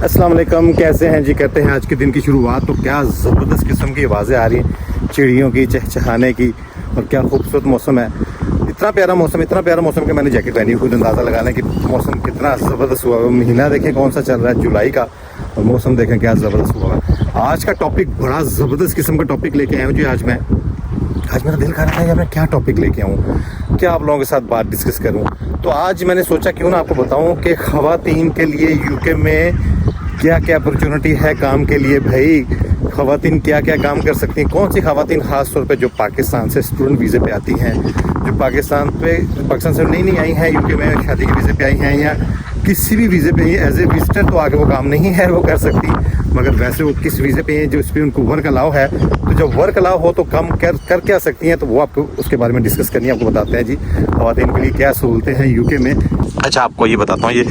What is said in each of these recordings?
अस्सलाम वालेकुम, कैसे हैं जी। करते हैं आज के दिन की शुरुआत। तो क्या ज़बरदस्त किस्म की आवाज़ें आ रही हैं चिड़ियों की चहचहाने की, और क्या खूबसूरत मौसम है। इतना प्यारा मौसम कि मैंने जैकेट पहनी, खुद अंदाज़ा लगा लें कि मौसम कितना ज़बरदस्त हुआ है। महीना देखें कौन सा चल रहा है, जुलाई का, और मौसम देखें क्या ज़बरदस्त हुआ है। आज का टॉपिक बड़ा ज़बरदस्त किस्म का टॉपिक लेके आया हूँ जी। आज मेरा दिल कर रहा था यार मैं क्या टॉपिक लेके आऊँ, क्या आप लोगों के साथ बात डिस्कस करूँ। तो आज मैंने सोचा क्यों ना आपको बताऊँ कि ख़वातीन के लिए यूके में क्या क्या अपॉर्चुनिटी है काम के लिए। भाई ख़वातीन क्या क्या काम कर सकती हैं, कौन सी ख़वातीन ख़ास तौर पे जो पाकिस्तान से स्टूडेंट वीज़े पे आती हैं, जो पाकिस्तान से नहीं आई हैं, यूके में शादी के वीज़े पे आई हैं, या किसी भी वीज़े पे ही एज ए विजिटर तो आगे वो काम नहीं है वो कर सकती, मगर वैसे वो किस वीज़े पे हैं जो इस पर उनको वर्क अलाउ है। तो जब वर्क अलाउ हो तो काम कर क्या सकती हैं, तो वो आपको उसके बारे में डिस्कस करनी है। आपको बताते हैं जी ख़वातीन के लिए क्या सहूलतें हैं यूके में। अच्छा, आपको ये बताता हूँ, ये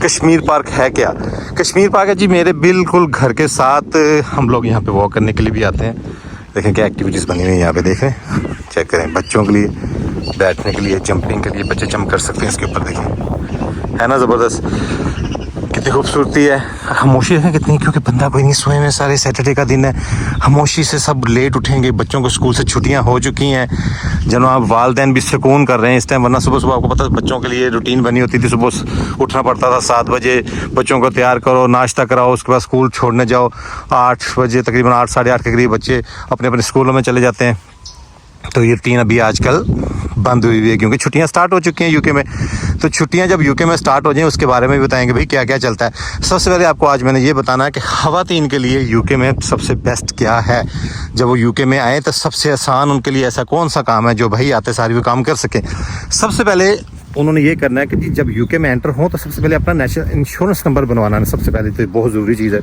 कश्मीर पार्क है क्या। कश्मीर पार्क है जी मेरे बिल्कुल घर के साथ। हम लोग यहाँ पे वॉक करने के लिए भी आते हैं। देखें क्या एक्टिविटीज़ बनी हुई हैं यहाँ पे, देखें, चेक करें। बच्चों के लिए बैठने के लिए, जंपिंग के लिए, बच्चे जंप कर सकते हैं इसके ऊपर। देखें, है ना ज़बरदस्त, कितनी खूबसूरती है। खामोशी है कितनी, क्योंकि बंदा कोई नहीं सोए हुए, सारे सैटरडे का दिन है। खामोशी से सब लेट उठेंगे, बच्चों को स्कूल से छुट्टियां हो चुकी हैं, जनाब वालदैन भी सुकून कर रहे हैं इस टाइम। वरना सुबह सुबह आपको पता है बच्चों के लिए रूटीन बनी होती थी, सुबह उठना पड़ता था 7 बजे, बच्चों को तैयार करो, नाश्ता कराओ, उसके बाद स्कूल छोड़ने जाओ। 8 बजे तकरीबन 8 साढ़े 8 के करीब बच्चे अपने अपने स्कूलों में चले जाते हैं। तो ये 3 अभी आजकल बंद हुई है क्योंकि छुट्टियां स्टार्ट हो चुकी हैं यूके में। तो छुट्टियां जब यूके में स्टार्ट हो जाएं उसके बारे में भी बताएंगे भाई क्या क्या चलता है। सबसे पहले आपको आज मैंने ये बताना है कि ख़वातीन के लिए यूके में सबसे बेस्ट क्या है। जब वो यूके में आए तो सबसे आसान उनके लिए ऐसा कौन सा काम है जो भाई आते सारी वो काम कर सकें। सबसे पहले उन्होंने ये करना है कि जी जब यूके में एंटर हो तो सबसे पहले अपना नेशनल इंश्योरेंस नंबर बनवाना है। सबसे पहले तो बहुत ज़रूरी चीज़ है,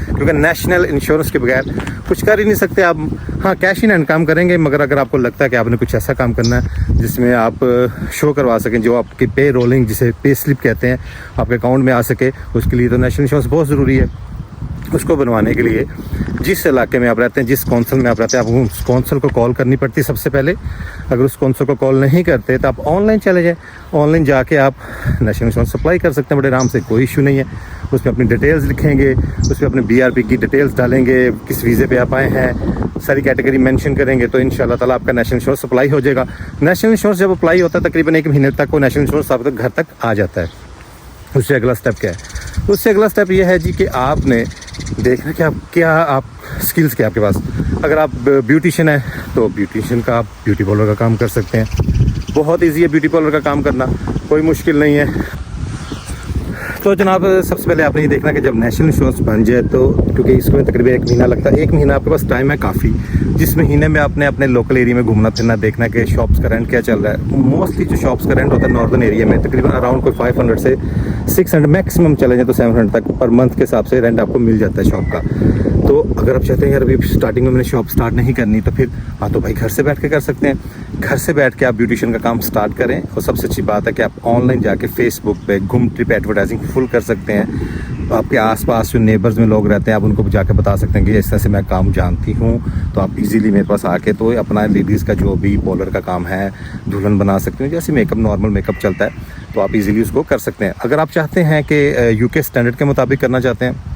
क्योंकि नेशनल इंश्योरेंस के बगैर कुछ कर ही नहीं सकते आप। हाँ, कैश इन हैंड काम करेंगे, मगर अगर आपको लगता है कि आपने कुछ ऐसा काम करना है जिसमें आप शो करवा सकें, जो आपकी पे रोलिंग जिसे पे स्लिप कहते हैं, आपके अकाउंट में आ सके, उसके लिए तो नेशनल इंश्योरेंस बहुत ज़रूरी है। उसको बनवाने के लिए जिस इलाके में आप रहते हैं, जिस कौंसल में आप रहते हैं, आपको उस कौंसल को कॉल करनी पड़ती है सबसे पहले। अगर उस कौंसल को कॉल नहीं करते तो आप ऑनलाइन चले जाएँ। ऑनलाइन जाके आप नेशनल इंश्योरेंस अप्लाई कर सकते हैं बड़े आराम से, कोई इशू नहीं है। उसमें अपनी डिटेल्स लिखेंगे, उसमें अपने BRP की डिटेल्स डालेंगे, किस वीज़े पे आप आए हैं, सारी कैटेगरी मेंशन करेंगे, तो इंशाल्लाह ताला आपका नेशनल इंश्योरेंस अप्लाई हो जाएगा। नेशनल इंश्योरेंस जब अप्लाई होता है तकरीबन 1 महीने तक वो नेशनल इंश्योरेंस आपके घर तक आ जाता है। उससे अगला स्टेप क्या है? उससे अगला स्टेप ये है जी कि आपने देखना कि आप स्किल्स क्या आपके पास। अगर आप ब्यूटिशियन है तो ब्यूटिशियन का, आप ब्यूटी पार्लर का काम कर सकते हैं। बहुत ईजी है ब्यूटी पार्लर का काम करना, कोई मुश्किल नहीं है। तो जनाब सबसे पहले आपने ये देखना कि जब नेशनल इंश्योरेंस बन जाए तो, क्योंकि इसमें तकरीबन 1 महीना लगता है, 1 महीना आपके पास टाइम है काफ़ी, जिस महीने में आपने अपने लोकल एरिया में घूमना फिरना, देखना कि शॉप्स का रेंट क्या चल रहा है। मोस्टली जो शॉप्स का रेंट होता है नॉर्दर्न एरिया में तकरीबन अराउंड कोई 500 से 600, मैक्सिमम चले जाए तो 700 तक पर मंथ के हिसाब से रेंट आपको मिल जाता है शॉप का। तो अगर आप चाहते हैं यार अभी स्टार्टिंग में मैंने शॉप स्टार्ट नहीं करनी, तो फिर हाँ तो भाई घर से बैठ के कर सकते हैं। घर से बैठ के आप ब्यूटिशियन का काम स्टार्ट करें। और सबसे अच्छी बात है कि आप ऑनलाइन जाके फेसबुक पे घूम ट्रिप एडवर्टाइजिंग फुल कर सकते हैं। आपके आसपास जो नेबर्स में लोग रहते हैं आप उनको जाके बता सकते हैं कि इस तरह से मैं काम जानती हूँ, तो आप इजीली मेरे पास आके तो अपना लेडीज़ का जो भी पार्लर का काम है, दुल्हन बना सकते हैं, जैसे मेकअप नॉर्मल मेकअप चलता है, तो आप इजीली उसको कर सकते हैं। अगर आप चाहते हैं कि यूके स्टैंडर्ड के मुताबिक करना चाहते हैं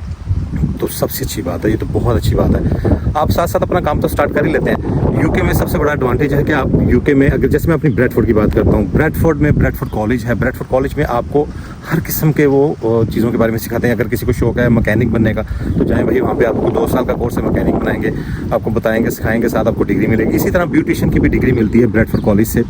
तो सबसे अच्छी बात है, ये तो बहुत अच्छी बात है, आप साथ साथ अपना काम तो स्टार्ट कर ही लेते हैं। यूके में सबसे बड़ा एडवांटेज है कि आप यूके में, अगर जैसे मैं अपनी ब्रैडफोर्ड की बात करता हूँ, ब्रैडफोर्ड कॉलेज है। ब्रैडफोर्ड कॉलेज में आपको हर किस्म के वो चीज़ों के बारे में सिखाते हैं। अगर किसी को शौक है मैकेनिक बनने का तो जाएँ भाई, वहाँ पे आपको 2 साल का कोर्स है, मैकेनिक बनाएंगे, आपको बताएंगे, सिखाएंगे, साथ आपको डिग्री मिलेगी। इसी तरह ब्यूटिशियन की भी डिग्री मिलती है ब्रैडफोर्ड कॉलेज से,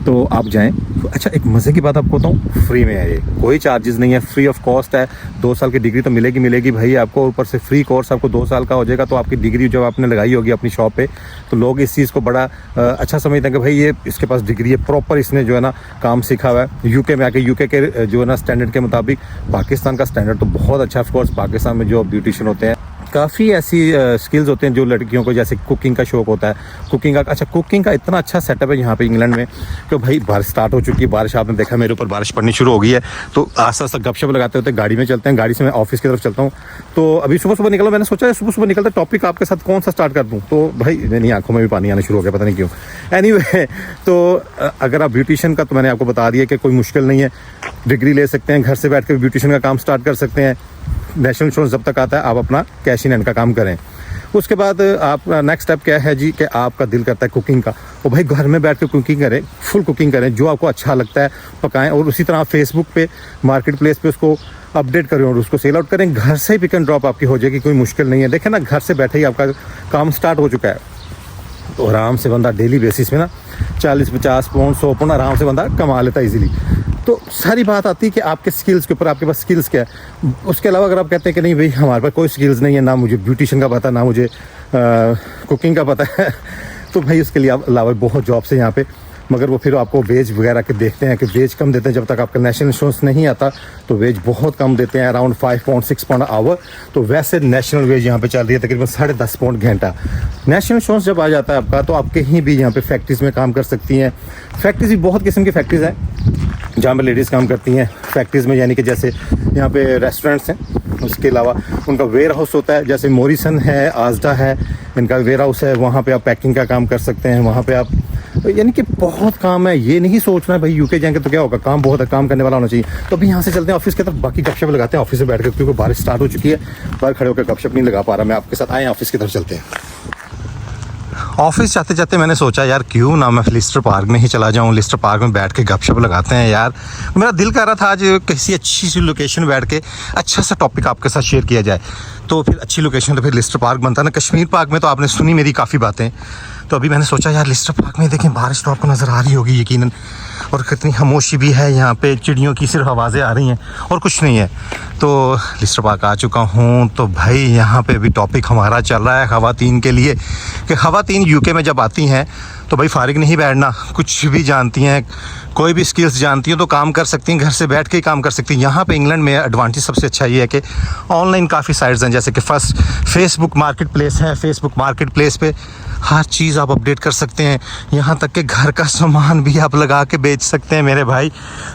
तो आप जाएँ। अच्छा, एक मज़े की बात आपको बताऊँ, फ्री में है ये, कोई चार्जेस नहीं है, फ्री ऑफ कॉस्ट है। 2 साल की डिग्री तो मिलेगी भाई आपको, ऊपर से फ्री कोर्स आपको 2 साल का हो जाएगा। तो आपकी डिग्री जब आपने लगाई होगी अपनी शॉप पे, तो लोग इस चीज़ को बड़ा अच्छा समझते हैं कि भाई ये इसके पास डिग्री है, प्रॉपर इसने जो है ना काम सीखा हुआ है। यूके में आके यूके के जो है ना स्टैंडर्ड के मुताबिक, पाकिस्तान का स्टैंडर्ड तो बहुत अच्छा है। ऑफकोर्स पाकिस्तान में जो ब्यूटिशियन होते हैं काफ़ी ऐसी स्किल्स होते हैं जो लड़कियों को, जैसे कुकिंग का शौक होता है, कुकिंग का। अच्छा, कुकिंग का इतना अच्छा सेटअप है यहाँ पे इंग्लैंड में कि भाई बारिश स्टार्ट हो चुकी है। बारिश आपने देखा मेरे ऊपर बारिश पड़नी शुरू हो गई है, तो आस्ते आस्ते गपशप लगाते होते गाड़ी में चलते हैं। गाड़ी से मैं ऑफिस की तरफ चलता हूँ। तो अभी सुबह सुबह निकला, मैंने सोचा सुबह सुबह निकलता टॉपिक आपके साथ कौन सा स्टार्ट कर दूँ, तो भाई मेरी आंखों में भी पानी आना शुरू हो गया, पता नहीं क्यों। एनीवे, तो अगर आप ब्यूटिशियन का, तो मैंने आपको बता दिया कि कोई मुश्किल नहीं है, डिग्री ले सकते हैं, घर से बैठ कर ब्यूटिशियन का काम स्टार्ट कर सकते हैं। नेशनल इंश्योरेंस जब तक आता है आप अपना कैश इन हैंड का काम करें। उसके बाद आप नेक्स्ट स्टेप क्या है जी, कि आपका दिल करता है कुकिंग का, तो भाई घर में बैठ के कुकिंग करें, फुल कुकिंग करें, जो आपको अच्छा लगता है पकाएं। और उसी तरह फेसबुक पे, मार्केट प्लेस पे उसको अपडेट करें और उसको सेल आउट करें। घर से ही पिक एंड ड्रॉप आपकी हो जाएगी, कोई मुश्किल नहीं है। देखें ना, घर से बैठे ही आपका काम स्टार्ट हो चुका है। तो आराम से बंदा डेली बेसिस में ना 40-50 पाउंड 100 पाउंड आराम से बंदा कमा लेता है इजीली। तो सारी बात आती है कि आपके स्किल्स के ऊपर, आपके पास स्किल्स क्या है। उसके अलावा अगर आप कहते हैं कि नहीं भाई हमारे पास कोई स्किल्स नहीं है, ना मुझे ब्यूटिशियन का पता, ना मुझे कुकिंग का पता है, तो भाई उसके लिए अलावा बहुत जॉब्स है यहाँ पे। मगर वो फिर आपको वेज वगैरह के देखते हैं कि वेज कम देते हैं। जब तक आपका नेशनल इंश्योरेंस नहीं आता तो वेज बहुत कम देते हैं, अराउंड 5 पाउंड 6 पाउंड आवर। तो वैसे नेशनल वेज यहाँ पे चल रही है तकरीबन 10.5 पाउंड घंटा। नेशनल इंश्योरेंस जब आ जाता है आपका, तो आप कहीं भी यहाँ पे फैक्ट्रीज में काम कर सकती हैं। फैक्ट्रीज भी बहुत किस्म की फैक्ट्रीज हैं जहाँ पे लेडीज़ काम करती हैं फैक्ट्रीज़ में, यानी कि जैसे यहाँ पे रेस्टोरेंट्स हैं, उसके अलावा उनका वेयर हाउस होता है, जैसे मोरिसन है, आजडा है, इनका वेयर हाउस है, वहाँ पे आप पैकिंग का काम कर सकते हैं। वहाँ पे आप, यानी कि बहुत काम है। ये नहीं सोचना है भाई यूके जाएंगे तो क्या होगा, काम बहुत है, काम करने वाला होना चाहिए। तो अभी यहाँ से चलते हैं ऑफिस की तरफ, बाकी गपशप लगाते हैं ऑफिस से बैठ कर, क्योंकि बारिश स्टार्ट हो चुकी है, बाहर खड़े होकर गपशप नहीं लगा पा रहा मैं आपके साथ। आए ऑफिस की तरफ चलते हैं। ऑफिस जाते जाते मैंने सोचा यार क्यों ना मैं लिस्टर पार्क में ही चला जाऊं, लिस्टर पार्क में बैठ के गपशप लगाते हैं यार। मेरा दिल कर रहा था आज किसी अच्छी सी लोकेशन बैठ के अच्छा सा टॉपिक आपके साथ शेयर किया जाए। तो फिर अच्छी लोकेशन तो फिर लिस्टर पार्क बनता है ना। कश्मीर पार्क में तो आपने सुनी मेरी काफ़ी बातें, तो अभी मैंने सोचा यार लिस्टर पार्क में देखें, बारिश तो आपको नज़र आ रही होगी यकीनन, और कितनी खामोशी भी है यहाँ पे, चिड़ियों की सिर्फ आवाज़ें आ रही हैं और कुछ नहीं है। तो लिस्टर पार्क आ चुका हूँ। तो भाई यहाँ पे अभी टॉपिक हमारा चल रहा है ख़वातीन के लिए, कि ख़वातीन यूके में जब आती हैं तो भाई फारिग नहीं बैठना, कुछ भी जानती हैं, कोई भी स्किल्स जानती हैं तो काम कर सकती हैं, घर से बैठ के ही काम कर सकती हैं। यहाँ पे इंग्लैंड में एडवांटेज सबसे अच्छा ये है कि ऑनलाइन काफ़ी साइट्स हैं, जैसे कि फर्स्ट फेसबुक मार्केट प्लेस है। फेसबुक मार्केट प्लेस पे हर चीज़ आप अपडेट कर सकते हैं, यहाँ तक कि घर का सामान भी आप लगा के बेच सकते हैं मेरे भाई।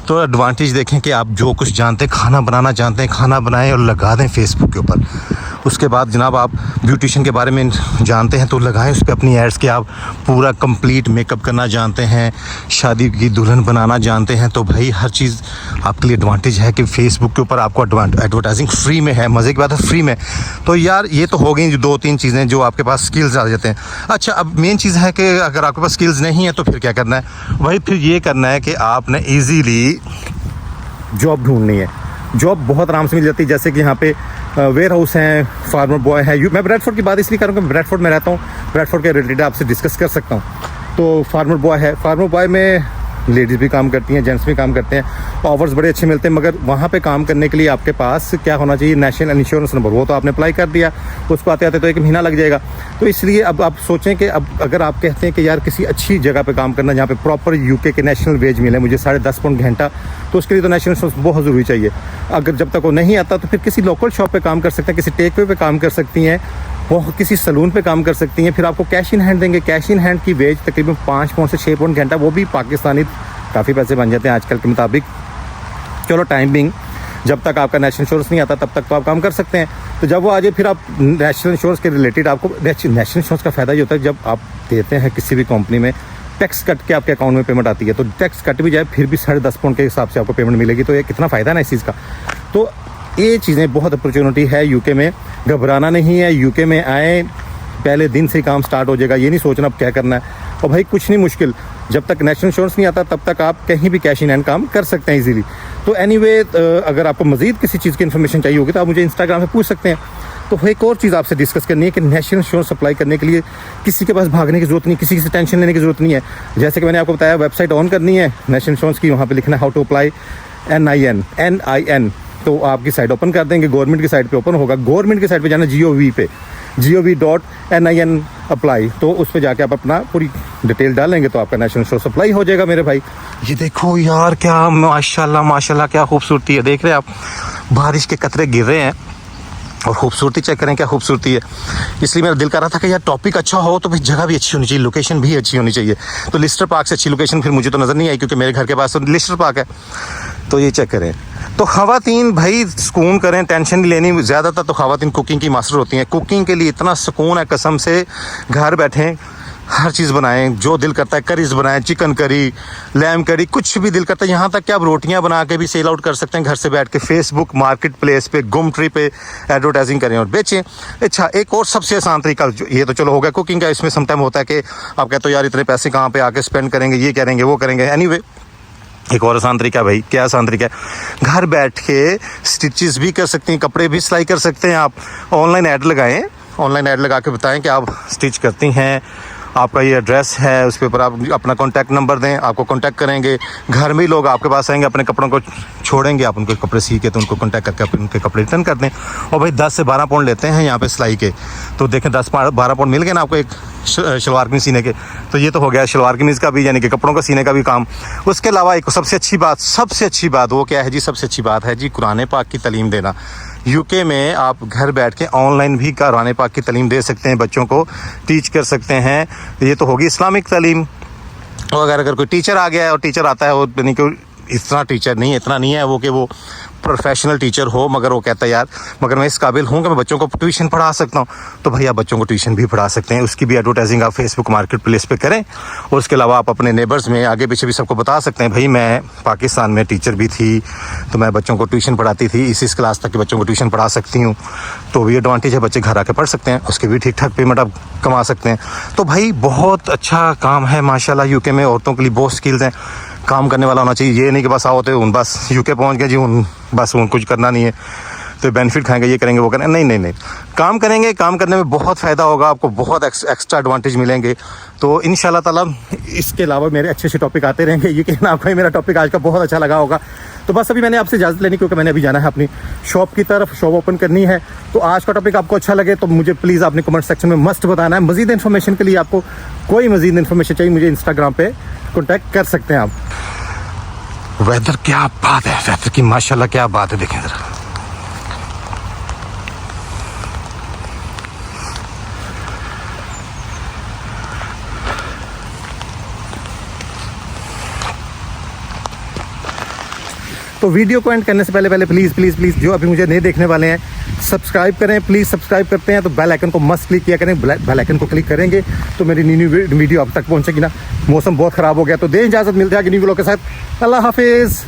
तो एडवांटेज देखें कि आप जो कुछ जानते हैं, खाना बनाना जानते हैं, खाना बनाएं और लगा दें फेसबुक के ऊपर। उसके बाद जनाब आप ब्यूटिशियन के बारे में जानते हैं तो लगाएं उस पर अपनी एड्स के। आप पूरा कंप्लीट मेकअप करना जानते हैं, शादी की दुल्हन बनाना जानते हैं, तो भाई हर चीज़ आपके लिए एडवांटेज है कि फेसबुक के ऊपर आपको एडवर्टाइजिंग फ्री में है। मज़े की बात है, फ्री में। तो यार ये तो हो गई 2-3 चीज़ें जो आपके पास स्किल्स आ जाते हैं। अच्छा, अब मेन चीज़ है कि अगर आपके पास स्किल्स नहीं है तो फिर क्या करना है, वही फिर ये करना है कि आपने ईजीली जॉब ढूंढनी है। जॉब बहुत आराम से मिल जाती है, जैसे कि यहाँ पे वेयर हाउस हैं, फार्मर बॉय है। मैं ब्रैडफोर्ड की बात इसलिए करूँगा, ब्रैडफोर्ड में रहता हूँ, ब्रैडफोर्ड के रिलेटेड आपसे डिस्कस कर सकता हूँ। तो फार्मर बॉय है, फार्मर बॉय में लेडीज़ भी काम करती हैं, जेंट्स भी काम करते हैं, ऑवर्स बड़े अच्छे मिलते हैं। मगर वहाँ पे काम करने के लिए आपके पास क्या होना चाहिए, नेशनल इंश्योरेंस नंबर। वो तो आपने अप्लाई कर दिया, उसको आते आते तो 1 महीना लग जाएगा। तो इसलिए अब आप सोचें कि अब अगर आप कहते हैं कि यार किसी अच्छी जगह पे काम करना जहाँ पे प्रॉपर यूके के नेशनल वेज मिले मुझे 10.5 पाउंड घंटा, तो उसके लिए तो नेशनल इंश्योरेंस बहुत ज़रूरी चाहिए। अगर जब तक वो नहीं आता तो फिर किसी लोकल शॉप पे काम कर सकते हैं, किसी टेक वे पे काम कर सकती हैं, वो किसी सलून पे काम कर सकती हैं। फिर आपको कैश इन हैंड देंगे। कैश इन हैंड की वेज तकरीबन 5 पाउंड से 6 पाउंड घंटा, वो भी पाकिस्तानी काफ़ी पैसे बन जाते हैं आजकल के मुताबिक। चलो टाइम बिंग, जब तक आपका नेशनल इंश्योरेंस नहीं आता तब तक तो आप काम कर सकते हैं। तो जब वो आ जाए फिर आप नेशनल इंश्योरेंस के रिलेटेड, आपको नेशनल इंश्योरेंस का फ़ायदा ये होता है जब आप देते हैं किसी भी कंपनी में, टैक्स कट के आपके अकाउंट में पेमेंट आती है। तो टैक्स कट भी जाए फिर भी 10.5 पाउंड के हिसाब से आपको पेमेंट मिलेगी। तो ये कितना फ़ायदा है ना इस चीज़ का। तो ये चीज़ें बहुत अपॉर्चुनिटी है यूके में, घबराना नहीं है। यूके में आए पहले दिन से ही काम स्टार्ट हो जाएगा, ये नहीं सोचना अब क्या करना है। और भाई कुछ नहीं मुश्किल, जब तक नेशनल इंश्योरेंस नहीं आता तब तक आप कहीं भी कैश इन हैंड काम कर सकते हैं इजीली। तो एनीवे, अगर आपको मज़ीद किसी चीज़ की इन्फॉर्मेशन चाहिए होगी तो आप मुझे इंस्टाग्राम पे पूछ सकते हैं। तो एक और चीज़ आपसे डिस्कस करनी है कि नेशनल इंश्योरेंस अप्लाई करने के लिए किसी के पास भागने की ज़रूरत नहीं, किसी से टेंशन लेने की ज़रूरत नहीं है। जैसे कि मैंने आपको बताया, वेबसाइट ऑन करनी है नेशनल इंश्योरेंस की, वहाँ पर लिखना है हाउ टू अप्लाई NIN, तो आपकी साइट ओपन कर देंगे, गवर्नमेंट की साइट पे ओपन होगा। गवर्नमेंट की साइट पे जाना GOV पे, gov.nin अप्लाई, तो उस पर जाके आप अपना पूरी डिटेल डालेंगे तो आपका नेशनल इंश्योरेंस अप्लाई हो जाएगा मेरे भाई। ये देखो यार, क्या माशाल्लाह माशाल्लाह क्या खूबसूरती है। देख रहे हैं आप, बारिश के कतरे गिर रहे हैं और खूबसूरती चेक करें क्या खूबसूरती है। इसलिए मेरा दिल कर रहा था कि यार टॉपिक अच्छा हो तो फिर जगह भी अच्छी होनी चाहिए, लोकेशन भी अच्छी होनी चाहिए। तो लिस्टर पार्क से अच्छी लोकेशन फिर मुझे तो नज़र नहीं आई, क्योंकि मेरे घर के पास तो लिस्टर पार्क है। तो ये चेक करें। तो ख़वातीन भाई सुकून करें, टेंशन नहीं लेनी। ज़्यादातर तो ख़वातीन कुकिंग की मास्टर होती हैं। कुकिंग के लिए इतना सुकून है कसम से, घर बैठें हर चीज़ बनाएं, जो दिल करता है करीज बनाएं, चिकन करी, लैम करी, कुछ भी दिल करता है। यहाँ तक कि आप रोटियाँ बना के भी सेल आउट कर सकते हैं घर से बैठ के। फेसबुक मार्केट प्लेस पे, गुम ट्री पे एडवर्टाइजिंग करें और बेचें। अच्छा, एक और सबसे आसान तरीका, ये तो चलो हो गया कुकिंग का। इसमें समटाइम होता है कि आप कहते हो यार इतने पैसे कहाँ पे आके स्पेंड करेंगे, ये करेंगे वो करेंगे। एनीवे एक और आसान तरीका है भाई। क्या आसान तरीका है? घर बैठ के स्टिचेस भी कर सकते हैं, कपड़े भी सिलाई कर सकते हैं आप। ऑनलाइन ऐड लगाएं, ऑनलाइन ऐड लगा के बताएं कि आप स्टिच करती हैं, आपका ये एड्रेस है, उस पर आप अपना कॉन्टैक्ट नंबर दें, आपको कॉन्टैक्ट करेंगे। घर में ही लोग आपके पास आएंगे, अपने कपड़ों को छोड़ेंगे, आप उनके कपड़े सी के तो उनको कॉन्टैक्ट करके उनके कपड़े रिटर्न कर दें। और भाई 10 से 12 पाउंड लेते हैं यहाँ पे सिलाई के। तो देखें 10-12 पाउंड मिल गए ना आपको एक शलवार कमीज सीने के। तो ये तो हो गया शलवार कमीज का भी, यानी कि कपड़ों का सीने का भी काम। उसके अलावा एक सबसे अच्छी बात वो क्या है जी? सबसे अच्छी बात है जी कुरान पाक की तालीम देना। यूके में आप घर बैठ के ऑनलाइन भी कुरान पाक की तालीम दे सकते हैं, बच्चों को टीच कर सकते हैं। ये तो होगी इस्लामिक तालीम। और अगर कोई टीचर आ गया है, और टीचर आता है वो यानी कि इतना टीचर नहीं, इतना नहीं है वो कि वो प्रोफेशनल टीचर हो, मगर वो कहता है यार मगर मैं इस काबिल हूँ कि मैं बच्चों को ट्यूशन पढ़ा सकता हूँ, तो भाई आप बच्चों को ट्यूशन भी पढ़ा सकते हैं। उसकी भी एडवर्टाइजिंग आप फेसबुक मार्केट प्लेस पे करें। और उसके अलावा आप अपने नेबर्स में आगे पीछे भी सबको बता सकते हैं, भाई मैं पाकिस्तान में टीचर भी थी, तो मैं बच्चों को ट्यूशन पढ़ाती थी, इस क्लास तक के बच्चों को ट्यूशन पढ़ा सकती हूँ। तो भी एडवांटेज है, बच्चे घर आके पढ़ सकते हैं, उसके भी ठीक ठाक पेमेंट आप कमा सकते हैं। तो भाई बहुत अच्छा काम है माशाल्लाह। यूके में औरतों के लिए बहुत स्किल्स हैं। काम करने वाला होना चाहिए। ये नहीं कि बस आओ तो बस यूके पहुंच गए जी, बस कुछ करना नहीं है तो बेनिफिट खाएंगे, ये करेंगे वो करेंगे। नहीं, काम करेंगे, काम करने में बहुत फ़ायदा होगा आपको, बहुत एक्स्ट्रा एडवांटेज मिलेंगे। तो इंशाल्लाह ताला इसके अलावा मेरे अच्छे टॉपिक आते रहेंगे। ये कहना आपको ही मेरा टॉपिक आज का बहुत अच्छा लगा होगा। तो बस अभी मैंने आपसे इजाज़त लेनी, क्योंकि मैंने अभी जाना है अपनी शॉप की तरफ, शॉप ओपन करनी है। तो आज का टॉपिक आपको अच्छा लगे तो मुझे प्लीज़ आपने कमेंट सेक्शन में मस्ट बताना है। मज़ीद इन्फॉर्मेशन के लिए आपको कोई मज़ीद इन्फॉर्मेशन चाहिए, मुझे इंस्टाग्राम पे कॉन्टैक्ट कर सकते हैं आप। वेदर क्या बात है, वेदर की माशाल्लाह क्या बात है, देखें ज़रा। तो वीडियो को एंड करने से पहले प्लीज़ जो अभी मुझे नहीं देखने वाले हैं सब्सक्राइब करें प्लीज़। सब्सक्राइब करते हैं तो बेल आइकन को मस्ट क्लिक किया करें। बेल आइकन को क्लिक करेंगे तो मेरी न्यू वीडियो अब तक पहुंचेगी ना। मौसम बहुत ख़राब हो गया, तो दे इजाज़त, मिलते हैं न्यू व्लॉग के साथ। अल्लाह हाफिज़।